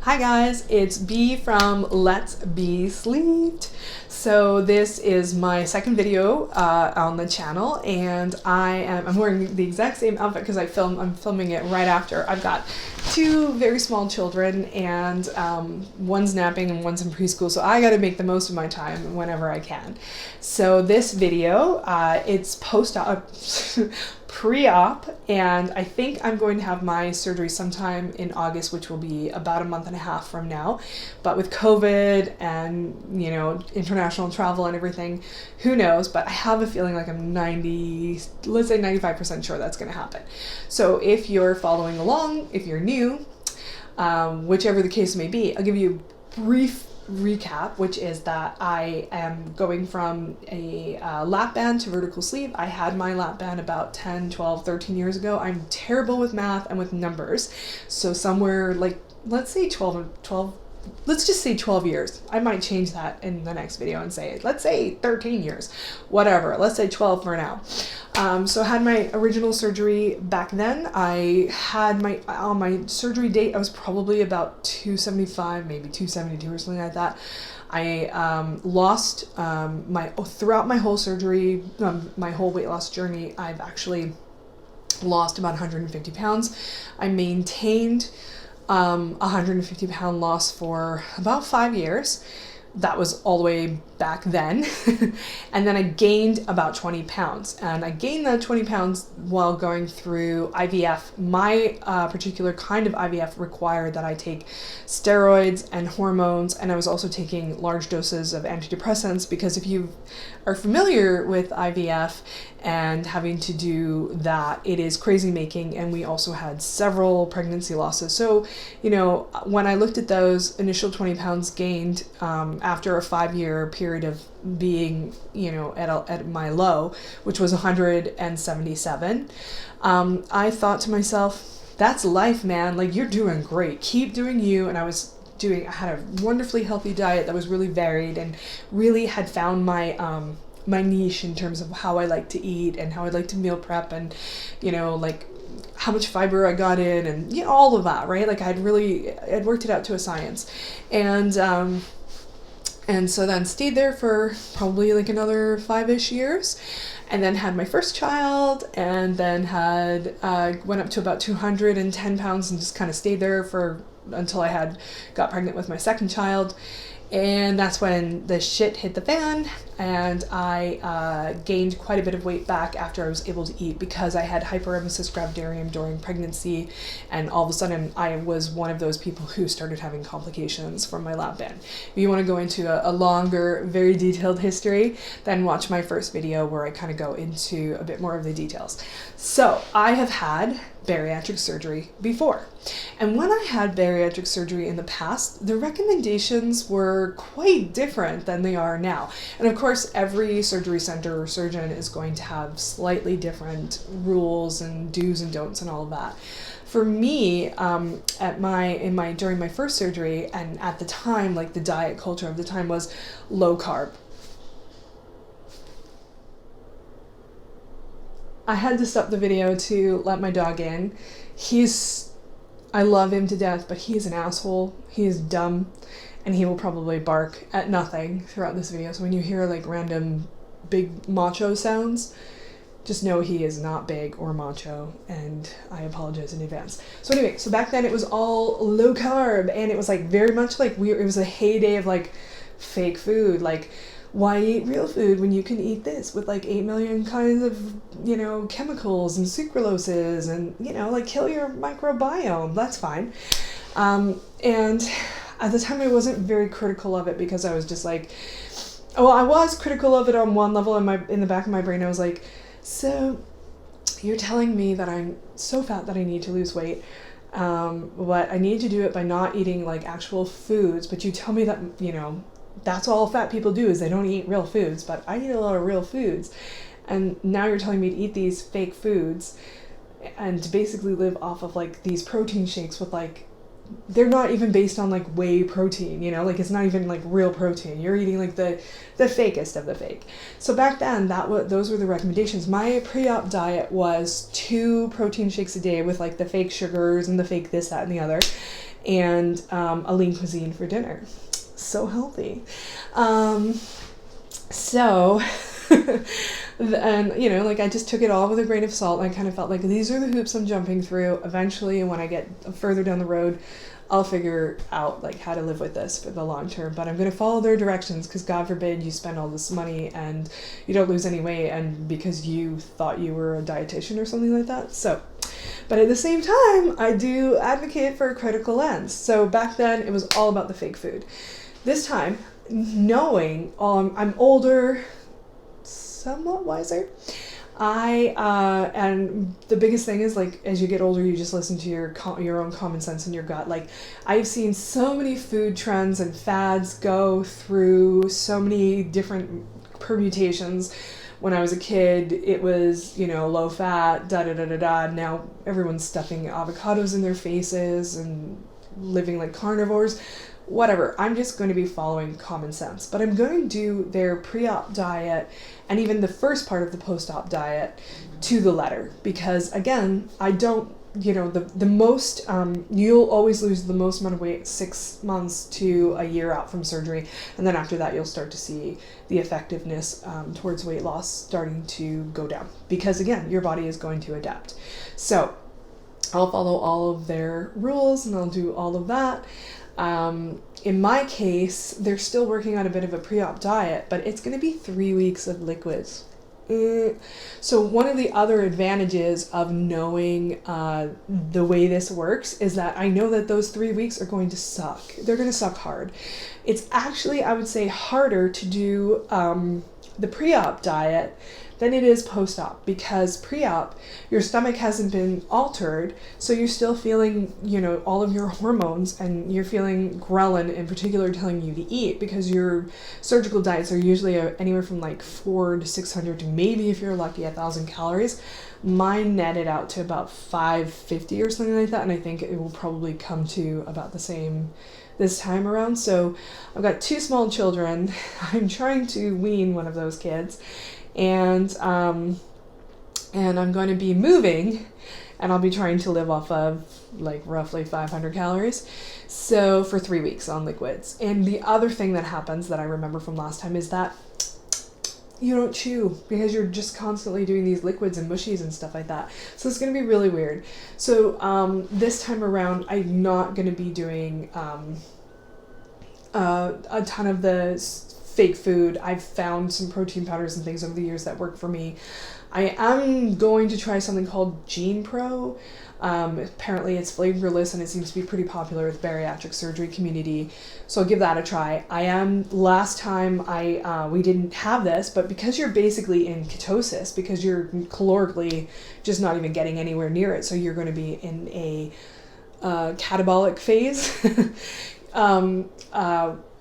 Hi guys, it's B from Let's Be Sleeved. So this is my second video on the channel, and I'm wearing the exact same outfit because I'm filming it right after. I've got two very small children, and one's napping and one's in preschool, so I got to make the most of my time whenever I can. So this video, it's post-op, pre-op, and I think I'm going to have my surgery sometime in August, which will be about a month and a half from now. But with COVID and, you know, international travel and everything, who knows? But I have a feeling like I'm 95% sure that's going to happen. So if you're following along, if you're new, whichever the case may be, I'll give you a brief recap, which is that I am going from a lap band to vertical sleeve. I had my lap band about 10, 12, 13 years ago. I'm terrible with math and with numbers. So somewhere like, let's say 12, let's just say 12 years. I might change that in the next video and say, let's say 13 years, whatever. Let's say 12 for now. So I had my original surgery back then. I had on my surgery date, I was probably about 275, maybe 272 or something like that. I lost throughout my whole surgery, my whole weight loss journey, I've actually lost about 150 pounds. I maintained 150 pound loss for about 5 years. That was all the way back then. And then I gained about 20 pounds. And I gained that 20 pounds while going through IVF. My particular kind of IVF required that I take steroids and hormones, and I was also taking large doses of antidepressants, because if you are familiar with IVF and having to do that, it is crazy making, and we also had several pregnancy losses. So, you know, when I looked at those initial 20 pounds gained after a 5-year period of being, you know, at my low, which was 177, I thought to myself, that's life, man. Like, you're doing great. Keep doing you. And I had a wonderfully healthy diet that was really varied and really had found my my niche in terms of how I like to eat and how I like to meal prep, and, you know, like how much fiber I got in, and, you know, all of that, right? Like I'd worked it out to a science. And so then stayed there for probably like another 5-ish years, and then had my first child, and then went up to about 210 pounds and just kind of stayed there until I got pregnant with my second child. And that's when the shit hit the fan, and I gained quite a bit of weight back after I was able to eat, because I had hyperemesis gravidarum during pregnancy, and all of a sudden I was one of those people who started having complications from my lap band. If you want to go into a longer, very detailed history, then watch my first video where I kind of go into a bit more of the details. So I have had bariatric surgery before. And when I had bariatric surgery in the past, the recommendations were quite different than they are now. And of course, every surgery center or surgeon is going to have slightly different rules and do's and don'ts and all of that. For me, during my first surgery, and at the time, like the diet culture of the time was low carb. I had to stop the video to let my dog in. I love him to death, but he is an asshole. He is dumb, and he will probably bark at nothing throughout this video. So when you hear like random big macho sounds, just know he is not big or macho, and I apologize in advance. So anyway, so back then it was all low carb, and it was like very much like it was a heyday of like fake food. Like, why eat real food when you can eat this with like 8 million kinds of, you know, chemicals and sucraloses, and, you know, like kill your microbiome. That's fine. And at the time I wasn't very critical of it, because I was just like, well, I was critical of it on one level. In the back of my brain I was like, so you're telling me that I'm so fat that I need to lose weight, but I need to do it by not eating like actual foods, but you tell me that, you know, that's all fat people do, is they don't eat real foods, but I eat a lot of real foods. And now you're telling me to eat these fake foods and to basically live off of like these protein shakes with like, they're not even based on like whey protein, you know, like it's not even like real protein. You're eating like the fakest of the fake. So back then those were the recommendations. My pre-op diet was 2 protein shakes a day with like the fake sugars and the fake this, that, and the other. and a lean cuisine for dinner. So healthy. So and like I just took it all with a grain of salt. And I kind of felt like these are the hoops I'm jumping through. Eventually, when I get further down the road, I'll figure out like how to live with this for the long term, but I'm going to follow their directions, because God forbid you spend all this money and you don't lose any weight, and because you thought you were a dietitian or something like that. So, but at the same time, I do advocate for a critical lens. So back then it was all about the fake food. This time, knowing I'm older, somewhat wiser, and the biggest thing is, like, as you get older, you just listen to your own common sense and your gut. Like, I've seen so many food trends and fads go through so many different permutations. When I was a kid, it was, low fat, da-da-da-da-da. Now everyone's stuffing avocados in their faces and living like carnivores. Whatever, I'm just going to be following common sense. But I'm going to do their pre-op diet and even the first part of the post-op diet to the letter. Because again, I don't, the most, you'll always lose the most amount of weight 6 months to a year out from surgery. And then after that, you'll start to see the effectiveness towards weight loss starting to go down. Because again, your body is going to adapt. So I'll follow all of their rules and I'll do all of that. In my case, they're still working on a bit of a pre-op diet, but it's going to be 3 weeks of liquids. So one of the other advantages of knowing the way this works is that I know that those 3 weeks are going to suck. They're going to suck hard. It's actually, I would say, harder to do the pre-op diet than it is post-op, because pre-op, your stomach hasn't been altered, so you're still feeling, all of your hormones, and you're feeling ghrelin in particular telling you to eat, because your surgical diets are usually anywhere from like 400 to 600 to maybe, if you're lucky, 1,000 calories. Mine netted out to about 550 or something like that, and I think it will probably come to about the same this time around. So I've got 2 small children. I'm trying to wean one of those kids. And I'm going to be moving, and I'll be trying to live off of like roughly 500 calories. So for 3 weeks on liquids. And the other thing that happens that I remember from last time is that you don't chew, because you're just constantly doing these liquids and mushies and stuff like that. So it's going to be really weird. So this time around, I'm not going to be doing a ton of the fake food. I've found some protein powders and things over the years that work for me. I am going to try something called Gene Pro. Apparently it's flavorless and it seems to be pretty popular with bariatric surgery community. So I'll give that a try. Last time we didn't have this, but because you're basically in ketosis, because you're calorically just not even getting anywhere near it, so you're going to be in a catabolic phase.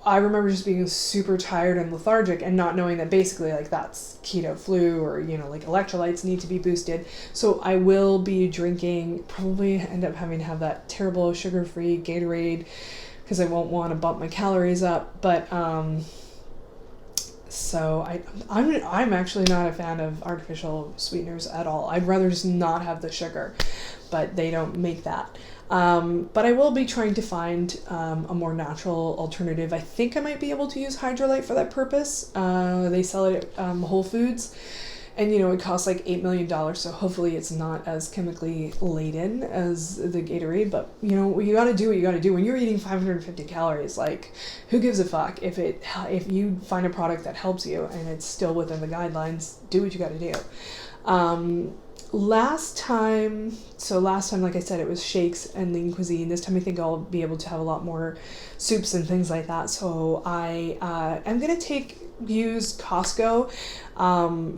I remember just being super tired and lethargic and not knowing that basically like that's keto flu, or like electrolytes need to be boosted. So I will be drinking, probably end up having to have that terrible sugar-free Gatorade, because I won't want to bump my calories up. But so I'm actually not a fan of artificial sweeteners at all. I'd rather just not have the sugar, but they don't make that. But I will be trying to find a more natural alternative. I think I might be able to use Hydrolyte for that purpose. They sell it at Whole Foods, and it costs like $8 million, so hopefully it's not as chemically laden as the Gatorade. But you gotta do what you gotta do. When you're eating 550 calories, like, who gives a fuck if you find a product that helps you and it's still within the guidelines? Do what you gotta do. Last time, like I said, it was shakes and lean cuisine. This time I think I'll be able to have a lot more soups and things like that. So I am going to use Costco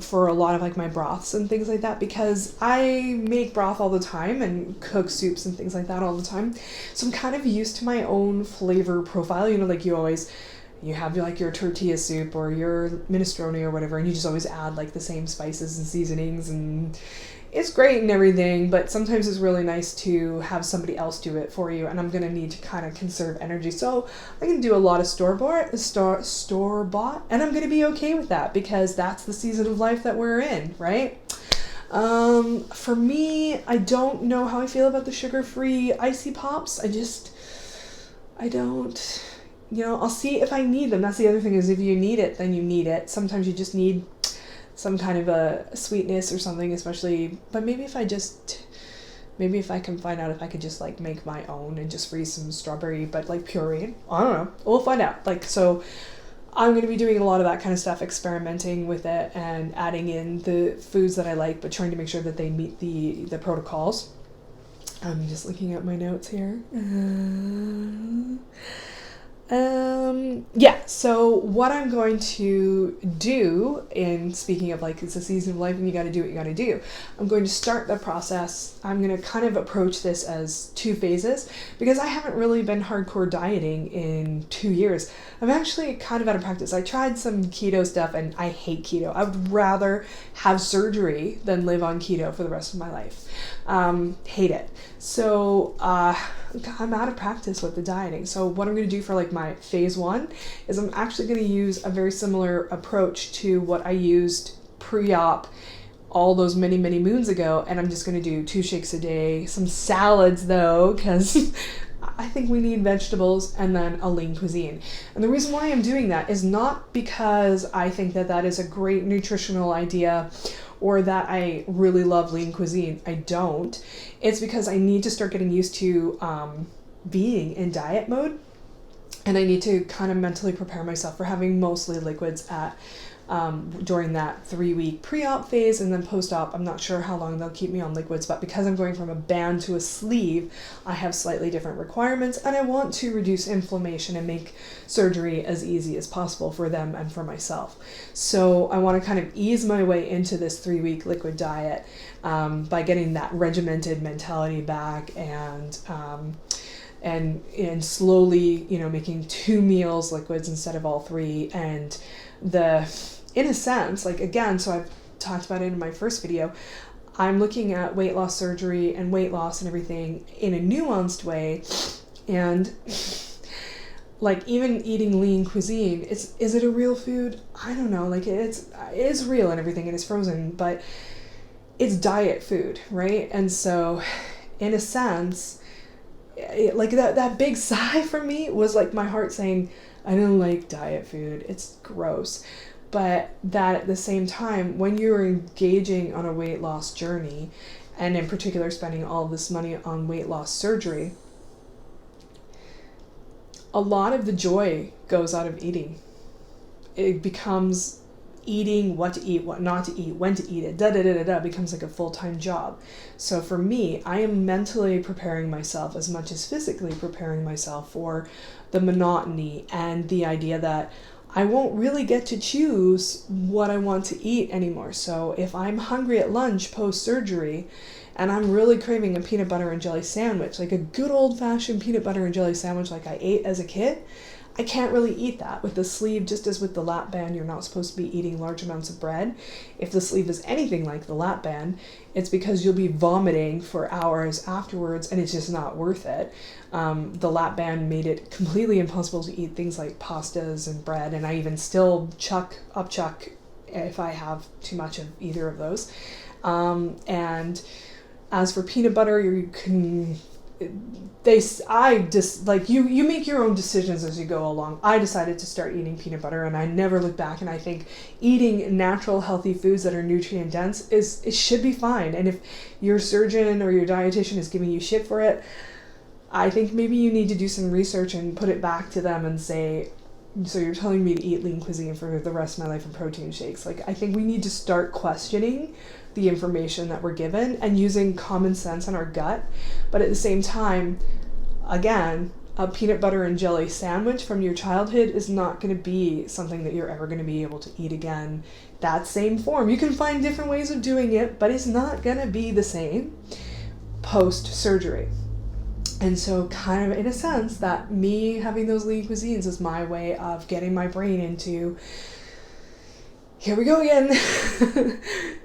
for a lot of like my broths and things like that, because I make broth all the time and cook soups and things like that all the time. So I'm kind of used to my own flavor profile. Like you have like your tortilla soup or your minestrone or whatever, and you just always add like the same spices and seasonings, and it's great and everything, but sometimes it's really nice to have somebody else do it for you, and I'm going to need to kind of conserve energy. So I'm going to do a lot of store-bought, and I'm going to be okay with that, because that's the season of life that we're in, right? For me, I don't know how I feel about the sugar-free icy pops. I'll see if I need them. That's the other thing, is if you need it, then you need it. Sometimes you just need some kind of a sweetness or something, especially, but maybe if I can find out if I could just like make my own and just freeze some strawberry, but like puree. I don't know. We'll find out. Like, so I'm going to be doing a lot of that kind of stuff, experimenting with it and adding in the foods that I like, but trying to make sure that they meet the protocols. I'm just looking at my notes here. So what I'm going to do, in speaking of like, it's a season of life and you got to do what you got to do, I'm going to start the process. I'm going to kind of approach this as 2 phases, because I haven't really been hardcore dieting in 2 years. I'm actually kind of out of practice. I tried some keto stuff and I hate keto. I would rather have surgery than live on keto for the rest of my life. Hate it. So I'm out of practice with the dieting. So what I'm going to do for like my phase 1 is I'm actually going to use a very similar approach to what I used pre-op all those many, many moons ago. And I'm just going to do 2 shakes a day, some salads though, because I think we need vegetables, and then a lean cuisine. And the reason why I'm doing that is not because I think that that is a great nutritional idea or that I really love lean cuisine. I don't. It's because I need to start getting used to being in diet mode, and I need to kind of mentally prepare myself for having mostly liquids at during that 3-week pre-op phase, and then post-op, I'm not sure how long they'll keep me on liquids, but because I'm going from a band to a sleeve, I have slightly different requirements, and I want to reduce inflammation and make surgery as easy as possible for them and for myself. So I want to kind of ease my way into this 3-week liquid diet by getting that regimented mentality back, and slowly, making 2 meals liquids instead of all 3, and in a sense, like, again, so I've talked about it in my first video, I'm looking at weight loss surgery and weight loss and everything in a nuanced way, and like, even eating lean cuisine, is it a real food? I don't know, like, it is real and everything, and it's frozen, but it's diet food, right? And so, in a sense, like, that big sigh for me was like my heart saying, I don't like diet food, it's gross. But that at the same time, when you're engaging on a weight loss journey, and in particular spending all this money on weight loss surgery, a lot of the joy goes out of eating. It becomes eating what to eat, what not to eat, when to eat it, becomes like a full-time job. So for me, I am mentally preparing myself as much as physically preparing myself for the monotony and the idea that I won't really get to choose what I want to eat anymore. So if I'm hungry at lunch post-surgery and I'm really craving a peanut butter and jelly sandwich, like a good old-fashioned peanut butter and jelly sandwich like I ate as a kid, I can't really eat that with the sleeve. Just as with the lap band, you're not supposed to be eating large amounts of bread. If the sleeve is anything like the lap band, it's because you'll be vomiting for hours afterwards, and it's just not worth it. The lap band made it completely impossible to eat things like pastas and bread, and I even still chuck if I have too much of either of those. And as for peanut butter, you make your own decisions as you go along. I decided to start eating peanut butter, and I never look back, and I think eating natural, healthy foods that are nutrient dense it should be fine. And if your surgeon or your dietitian is giving you shit for it, I think maybe you need to do some research and put it back to them and say, so you're telling me to eat lean cuisine for the rest of my life and protein shakes. Like, I think we need to start questioning the information that we're given and using common sense in our gut. But at the same time, again, a peanut butter and jelly sandwich from your childhood is not going to be something that you're ever going to be able to eat again that same form. You can find different ways of doing it, but it's not going to be the same post-surgery. And so, kind of in a sense, that me having those lean cuisines is my way of getting my brain into, here we go again.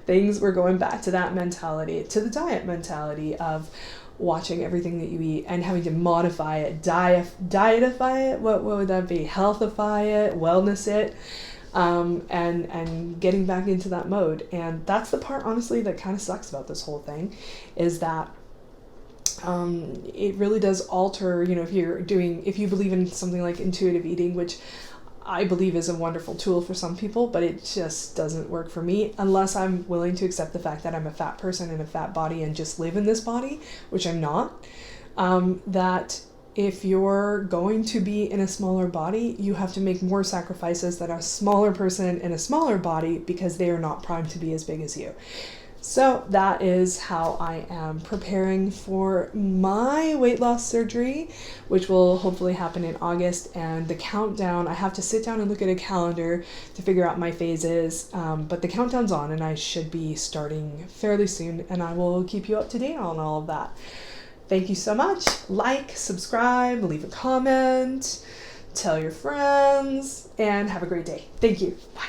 We're going back to that mentality, to the diet mentality of watching everything that you eat and having to modify it, dietify it, what would that be? Healthify it, wellness it, and getting back into that mode. And that's the part, honestly, that kind of sucks about this whole thing, is that It really does alter, if you believe in something like intuitive eating, which I believe is a wonderful tool for some people, but it just doesn't work for me unless I'm willing to accept the fact that I'm a fat person in a fat body and just live in this body, which I'm not. That if you're going to be in a smaller body, you have to make more sacrifices than a smaller person in a smaller body because they are not primed to be as big as you. So that is how I am preparing for my weight loss surgery, which will hopefully happen in August. And the countdown, I have to sit down and look at a calendar to figure out my phases, but the countdown's on and I should be starting fairly soon, and I will keep you up to date on all of that. Thank you so much. Like, subscribe, leave a comment, tell your friends, and have a great day. Thank you. Bye.